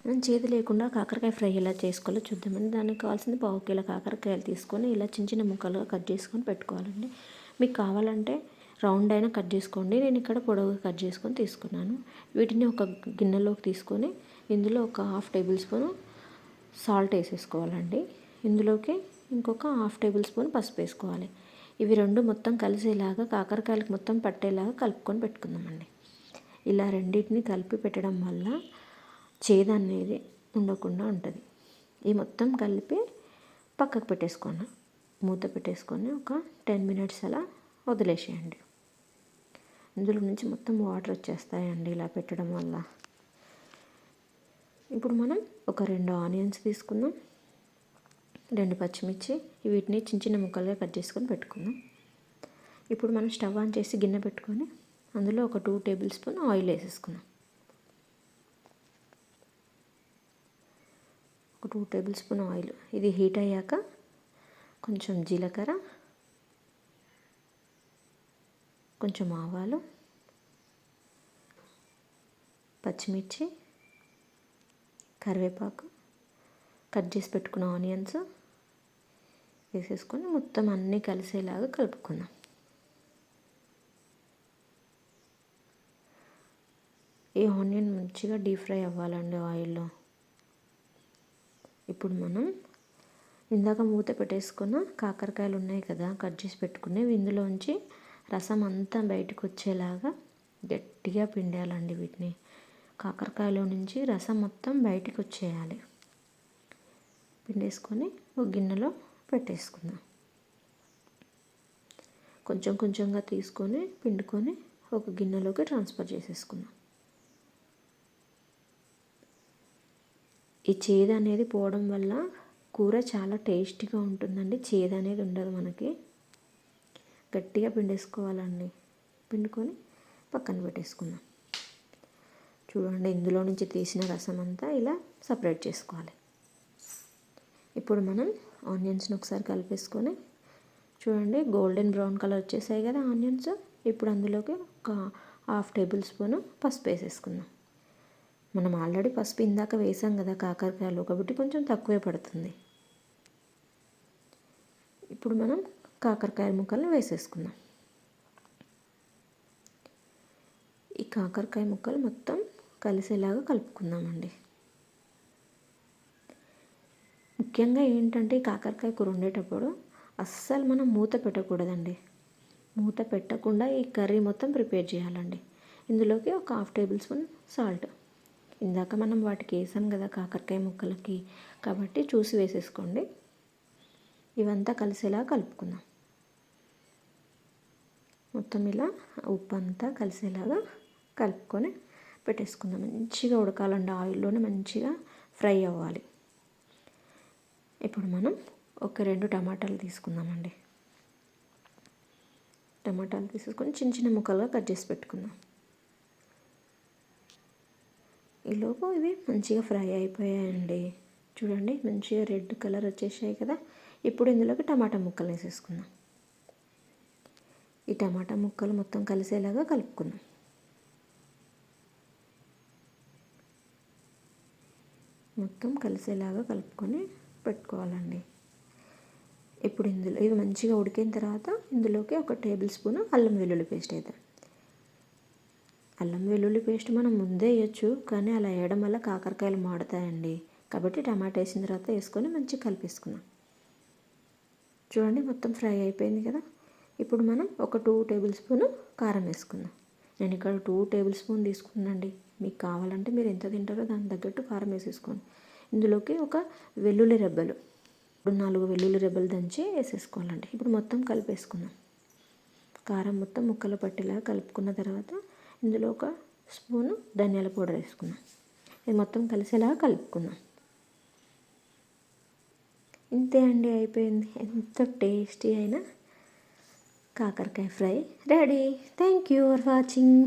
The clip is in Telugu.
మనం చేదు లేకుండా కాకరకాయ ఫ్రై ఎలా చేసుకోవాలో చూద్దామండి. దానికి కావాల్సింది 1/2 కిలో కాకరకాయలు తీసుకొని ఇలా చిన్న చిన్న ముక్కలుగా కట్ చేసుకొని పెట్టుకోవాలండి. మీకు కావాలంటే రౌండ్ అయినా కట్ చేసుకోండి. నేను ఇక్కడ పొడవుగా కట్ చేసుకొని తీసుకున్నాను. వీటిని ఒక గిన్నెలోకి తీసుకొని ఇందులో ఒక 1/2 టేబుల్ స్పూన్ సాల్ట్ వేసేసుకోవాలండి. ఇందులోకి ఇంకొక 1/2 టేబుల్ స్పూన్ పసుపు వేసుకోవాలి. ఇవి రెండు మొత్తం కలిసేలాగా కాకరకాయలకు మొత్తం పట్టేలాగా కలుపుకొని పెట్టుకుందామండి. ఇలా రెండింటిని కలిపి పెట్టడం వల్ల చేదు అనేది ఉండకుండా ఉంటుంది. ఈ మొత్తం కలిపి పక్కకు పెట్టేసుకోండి. మూత పెట్టేసుకొని ఒక 10 మినిట్స్ అలా వదిలేసేయండి. ఇందులో నుంచి మొత్తం వాటర్ వచ్చేస్తాయండి ఇలా పెట్టడం వల్ల. ఇప్పుడు మనం ఒక 2 ఆనియన్స్ తీసుకుందాం, 2 పచ్చిమిర్చి, వీటిని చిన్న చిన్న ముక్కలుగా కట్ చేసుకొని పెట్టుకుందాం. ఇప్పుడు మనం స్టవ్ ఆన్ చేసి గిన్నె పెట్టుకొని అందులో ఒక 2 టేబుల్ స్పూన్ ఆయిల్ వేసేసుకుందాం. ఒక 2 టేబుల్ స్పూన్ ఆయిల్. ఇది హీట్ అయ్యాక కొంచెం జీలకర్ర, కొంచెం ఆవాలు, పచ్చిమిర్చి, కరివేపాకు, కట్ చేసి పెట్టుకున్న ఆనియన్స్ వేసేసుకొని మొత్తం అన్నీ కలిసేలాగా కలుపుకుందాం. ఈ ఆనియన్ మంచిగా డీప్ ఫ్రై అవ్వాలండి ఆయిల్లో. ఇప్పుడు మనం ఇందాక మూత పెట్టేసుకున్న కాకరకాయలు ఉన్నాయి కదా కట్ చేసి పెట్టుకునేవి, ఇందులోంచి రసం అంతా బయటకు వచ్చేలాగా గట్టిగా పిండేయాలండి. వీటిని కాకరకాయలో నుంచి రసం మొత్తం బయటికి వచ్చేయాలి. పిండేసుకొని ఒక గిన్నెలో పెట్టేసుకుందాం. కొంచెం కొంచెంగా తీసుకొని పిండుకొని ఒక గిన్నెలోకి ట్రాన్స్ఫర్ చేసేసుకుందాం. ఈ చేదు అనేది పోవడం వల్ల కూర చాలా టేస్టీగా ఉంటుందండి. చేదు అనేది ఉండదు మనకి. గట్టిగా పిండేసుకోవాలండి. పిండుకొని పక్కన పెట్టేసుకుందాం. చూడండి, ఇందులో నుంచి తీసిన రసం అంతా ఇలా సపరేట్ చేసుకోవాలి. ఇప్పుడు మనం ఆనియన్స్ని ఒకసారి కలిపేసుకొని చూడండి, గోల్డెన్ బ్రౌన్ కలర్ వచ్చేసాయి కదా ఆనియన్స్. ఇప్పుడు అందులోకి ఒక 1/2 టేబుల్ స్పూన్ పసుపు వేసేసుకుందాం. మనం ఆల్రెడీ పసుపు ఇందాక వేసాం కదా కాకరకాయలు, కాబట్టి కొంచెం తక్కువే పడుతుంది. ఇప్పుడు మనం కాకరకాయ ముక్కలను వేసేసుకుందాం. ఈ కాకరకాయ ముక్కలు మొత్తం కలిసేలాగా కలుపుకుందామండి. ముఖ్యంగా ఏంటంటే ఈ కాకరకాయ కూర వండేటప్పుడు అస్సలు మనం మూత పెట్టకూడదండి. మూత పెట్టకుండా ఈ కర్రీ మొత్తం ప్రిపేర్ చేయాలండి. ఇందులోకి ఒక 1/2 టేబుల్ స్పూన్ సాల్ట్. ఇందాక మనం వాటికి వేసాం కదా కాకరకాయ ముక్కలకి, కాబట్టి చూసి వేసేసుకోండి. ఇవంతా కలిసేలా కలుపుకుందాం. మొత్తం ఇలా ఉప్పు అంతా కలిసేలాగా కలుపుకొని పెట్టేసుకుందాం. మంచిగా ఉడకాలండి, ఆయిల్లోనే మంచిగా ఫ్రై అవ్వాలి. ఇప్పుడు మనం ఒక 2 టమాటాలు తీసుకుందామండి. టమాటాలు తీసుకొని చిన్న చిన్న ముక్కలుగా కట్ చేసి పెట్టుకుందాం. ఈలోపు ఇవి మంచిగా ఫ్రై అయిపోయాయండి. చూడండి, మంచిగా రెడ్ కలర్ వచ్చేసాయి కదా. ఇప్పుడు ఇందులోకి టమాటా ముక్కలు వేసేసుకుందాం. ఈ టమాటా ముక్కలు మొత్తం కలిసేలాగా కలుపుకుందాం. మొత్తం కలిసేలాగా కలుపుకొని పెట్టుకోవాలండి. ఇప్పుడు ఇందులో ఇవి మంచిగా ఉడికిన తర్వాత ఇందులోకి ఒక టేబుల్ స్పూన్ అల్లం వెల్లుల్లి పేస్ట్ వేద్దాం. అల్లం వెల్లుల్లి పేస్ట్ మనం ముందే వేయచ్చు, కానీ అలా వేయడం వల్ల కాకరకాయలు మాడుతాయండి. కాబట్టి టమాటా వేసిన తర్వాత వేసుకొని మంచిగా కలిపేసుకుందాం. చూడండి, మొత్తం ఫ్రై అయిపోయింది కదా. ఇప్పుడు మనం ఒక 2 టేబుల్ స్పూన్ కారం వేసుకుందాం. నేను ఇక్కడ 2 టేబుల్ స్పూన్ తీసుకున్నానండి. మీకు కావాలంటే మీరు ఎంత తింటారో దానికి తగ్గట్టు కారం వేసేసుకోండి. ఇందులోకి ఒక వెల్లుల్లి రెబ్బలు, 4 వెల్లుల్లి రెబ్బలు దంచి వేసేసుకోవాలండి. ఇప్పుడు మొత్తం కలిపేసుకుందాం. కారం మొత్తం ముక్కలు పట్టేలాగా కలుపుకున్న తర్వాత ఇందులో ఒక స్పూను ధనియాల పౌడర్ వేసుకుందాం. ఇది మొత్తం కలిసేలాగా కలుపుకుందాం. ఇంతే అండి, అయిపోయింది. ఎంత టేస్టీ అయినా కాకరకాయ fry ready. Thank you for watching.